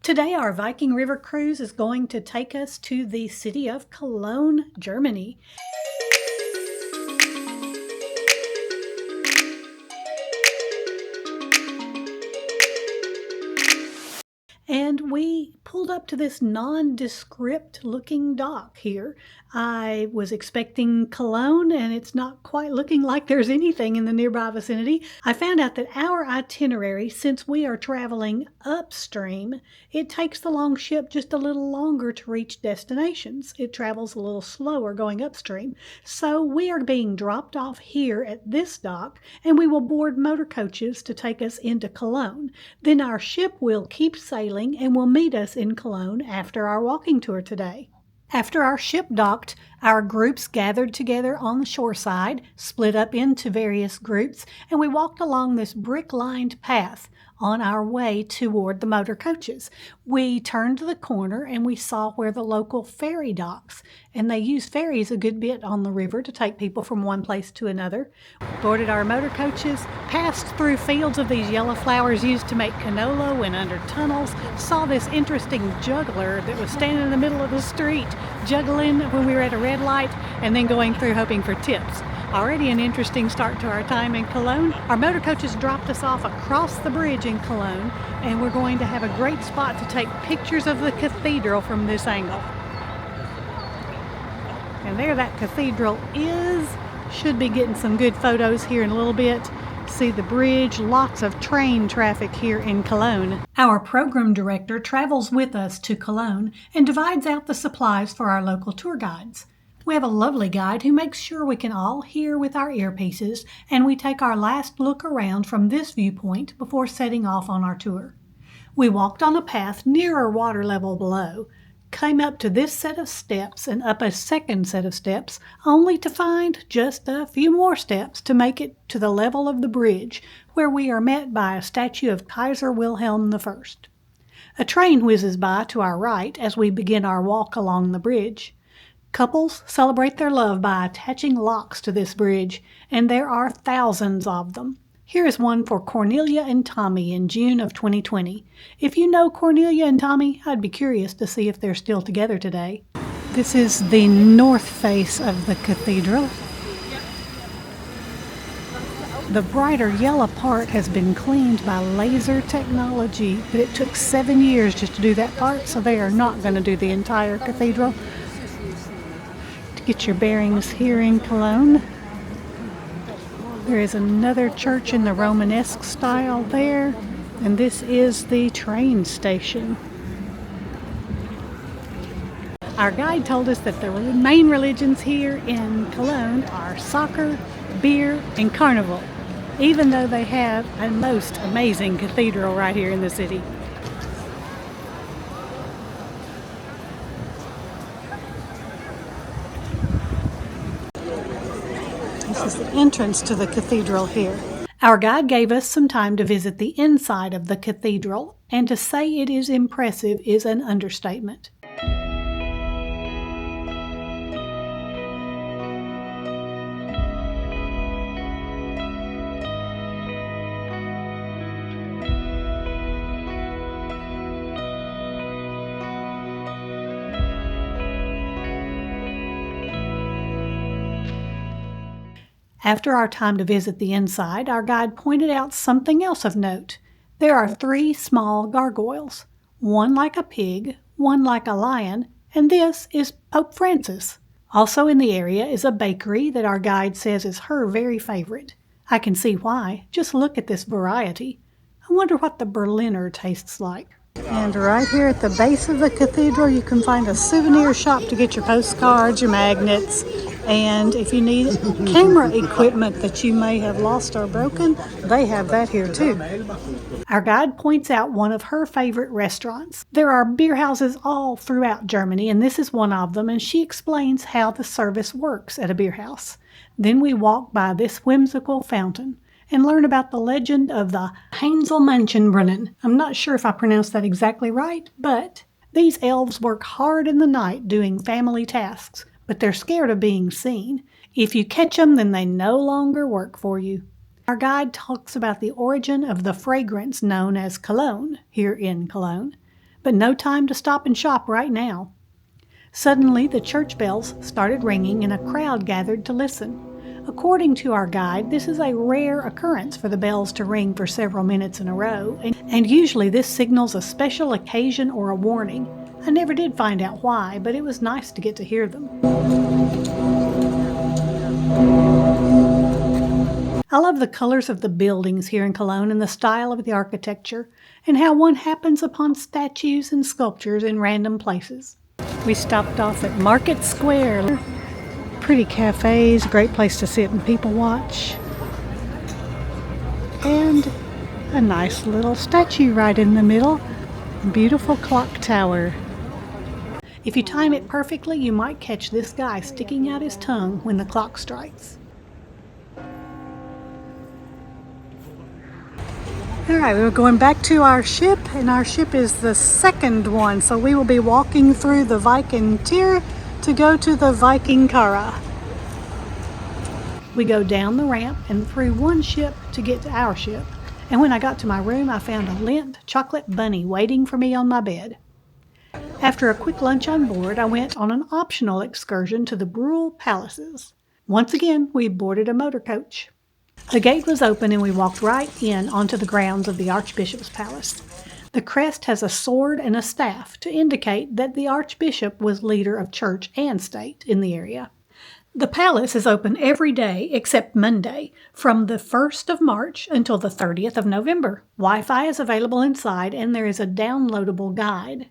Today, our Viking River Cruise is going to take us to the city of Cologne, Germany. And we pulled up to this nondescript looking dock here. I was expecting Cologne, and it's not quite looking like there's anything in the nearby vicinity. I found out that our itinerary, since we are traveling upstream, it takes the long ship just a little longer to reach destinations. It travels a little slower going upstream. So we are being dropped off here at this dock, and we will board motor coaches to take us into Cologne. Then our ship will keep sailing and will meet us in Cologne after our walking tour today. After our ship docked, our groups gathered together on the shoreside, split up into various groups, and we walked along this brick-lined path on our way toward the motor coaches. We turned the corner and we saw where the local ferry docks, and they use ferries a good bit on the river to take people from one place to another. Boarded our motor coaches, passed through fields of these yellow flowers used to make canola, went under tunnels, saw this interesting juggler that was standing in the middle of the street, juggling when we were at a red light, and then going through hoping for tips. Already an interesting start to our time in Cologne. Our motor coaches dropped us off across the bridge in Cologne, and we're going to have a great spot to take pictures of the cathedral from this angle. And there that cathedral is. Should be getting some good photos here in a little bit. See the bridge, lots of train traffic here in Cologne. Our program director travels with us to Cologne and divides out the supplies for our local tour guides. We have a lovely guide who makes sure we can all hear with our earpieces, and we take our last look around from this viewpoint before setting off on our tour. We walked on a path nearer water level below, came up to this set of steps and up a second set of steps, only to find just a few more steps to make it to the level of the bridge, where we are met by a statue of Kaiser Wilhelm I. A train whizzes by to our right as we begin our walk along the bridge. Couples celebrate their love by attaching locks to this bridge, and there are thousands of them. Here is one for Cornelia and Tommy in June of 2020. If you know Cornelia and Tommy, I'd be curious to see if they're still together today. This is the north face of the cathedral. The brighter yellow part has been cleaned by laser technology, but it took 7 years just to do that part, so they are not going to do the entire cathedral. Get your bearings here in Cologne. There is another church in the Romanesque style there, and this is the train station. Our guide told us that the main religions here in Cologne are soccer, beer, and carnival, even though they have a most amazing cathedral right here in the city. This is the entrance to the cathedral here. Our guide gave us some time to visit the inside of the cathedral, and to say it is impressive is an understatement. After our time to visit the inside, our guide pointed out something else of note. There are 3 small gargoyles, one like a pig, one like a lion, and this is Pope Francis. Also in the area is a bakery that our guide says is her very favorite. I can see why. Just look at this variety. I wonder what the Berliner tastes like. And right here at the base of the cathedral, you can find a souvenir shop to get your postcards, your magnets, and if you need camera equipment that you may have lost or broken, they have that here too. Our guide points out one of her favorite restaurants. There are beer houses all throughout Germany, and this is one of them, and she explains how the service works at a beer house. Then we walk by this whimsical fountain and learn about the legend of the Heinzelmännchenbrunnen. I'm not sure if I pronounced that exactly right, but these elves work hard in the night doing family tasks, but they're scared of being seen. If you catch them, then they no longer work for you. Our guide talks about the origin of the fragrance known as cologne here in Cologne. but no time to stop and shop right now. Suddenly, the church bells started ringing and a crowd gathered to listen. According to our guide, this is a rare occurrence for the bells to ring for several minutes in a row, and usually this signals a special occasion or a warning. I never did find out why, but it was nice to get to hear them. I love the colors of the buildings here in Cologne and the style of the architecture, and how one happens upon statues and sculptures in random places. We stopped off at Market Square. Pretty cafes, great place to sit and people watch. And a nice little statue right in the middle. Beautiful clock tower. If you time it perfectly, you might catch this guy sticking out his tongue when the clock strikes. Alright, we're going back to our ship, and our ship is the second one, so we will be walking through the Viking River to go to the Viking River. We go down the ramp and through one ship to get to our ship, and when I got to my room I found a Lindt chocolate bunny waiting for me on my bed. After a quick lunch on board, I went on an optional excursion to the Bruhl palaces. Once again, we boarded a motor coach. The gate was open and we walked right in onto the grounds of the Archbishop's palace. The crest has a sword and a staff to indicate that the Archbishop was leader of church and state in the area. The palace is open every day except Monday, from the 1st of March until the 30th of November. Wi-Fi is available inside and there is a downloadable guide.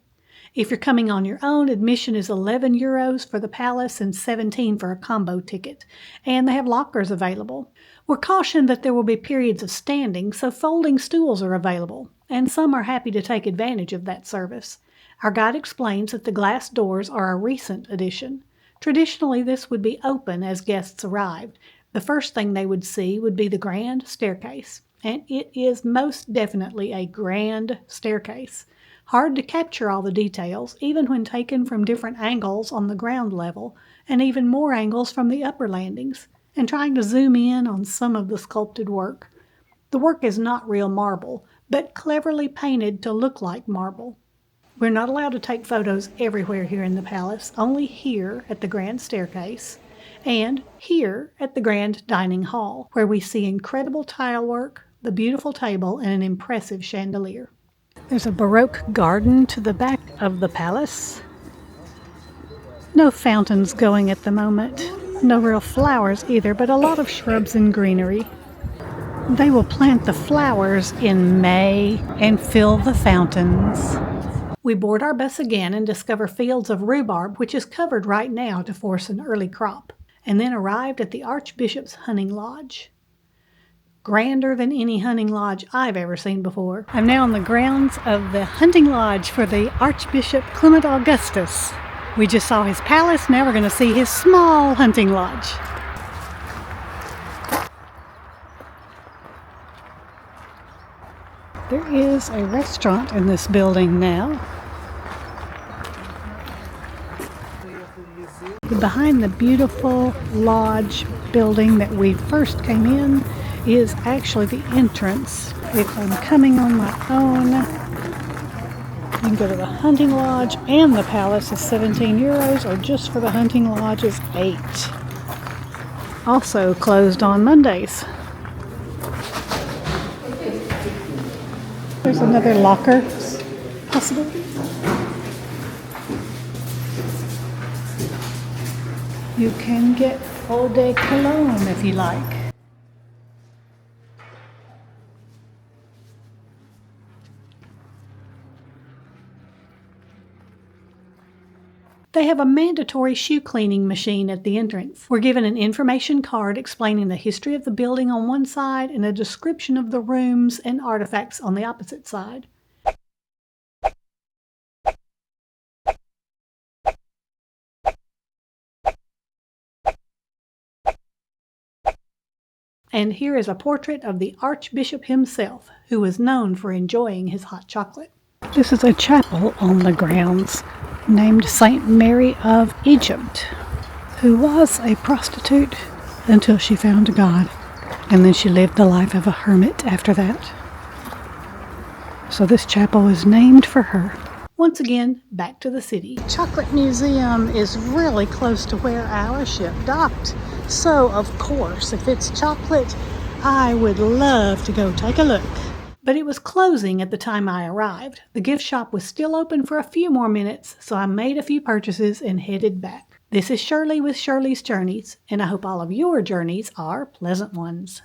If you're coming on your own, admission is €11 for the palace and 17 for a combo ticket, and they have lockers available. We're cautioned that there will be periods of standing, so folding stools are available, and some are happy to take advantage of that service. Our guide explains that the glass doors are a recent addition. Traditionally, this would be open as guests arrived. The first thing they would see would be the grand staircase, and it is most definitely a grand staircase. Hard to capture all the details, even when taken from different angles on the ground level, and even more angles from the upper landings, and trying to zoom in on some of the sculpted work. The work is not real marble, but cleverly painted to look like marble. We're not allowed to take photos everywhere here in the palace, only here at the grand staircase, and here at the grand dining hall, where we see incredible tile work, the beautiful table, and an impressive chandelier. There's a Baroque garden to the back of the palace. No fountains going at the moment. No real flowers either, but a lot of shrubs and greenery. They will plant the flowers in May and fill the fountains. We board our bus again and discover fields of rhubarb, which is covered right now to force an early crop, and then arrived at the Archbishop's hunting lodge. Grander than any hunting lodge I've ever seen before. I'm now on the grounds of the hunting lodge for the Archbishop Clement Augustus. We just saw his palace, now we're going to see his small hunting lodge. There is a restaurant in this building now. Behind the beautiful lodge building that we first came in is actually the entrance. If I'm coming on my own, you can go to the hunting lodge and the palace is €17, or just for the hunting lodge is $8. Also closed on Mondays. There's another locker possibility. You can get eau de Cologne if you like. They have a mandatory shoe cleaning machine at the entrance. We're given an information card explaining the history of the building on one side and a description of the rooms and artifacts on the opposite side. And here is a portrait of the Archbishop himself, who was known for enjoying his hot chocolate. This is a chapel on the grounds named Saint Mary of Egypt, who was a prostitute until she found God, and then she lived the life of a hermit after that. So this chapel is named for her. Once again, back to the city. Chocolate Museum is really close to where our ship docked. So, of course, if it's chocolate, I would love to go take a look. But it was closing at the time I arrived. The gift shop was still open for a few more minutes, so I made a few purchases and headed back. This is Shirley with Shirley's Journeys, and I hope all of your journeys are pleasant ones.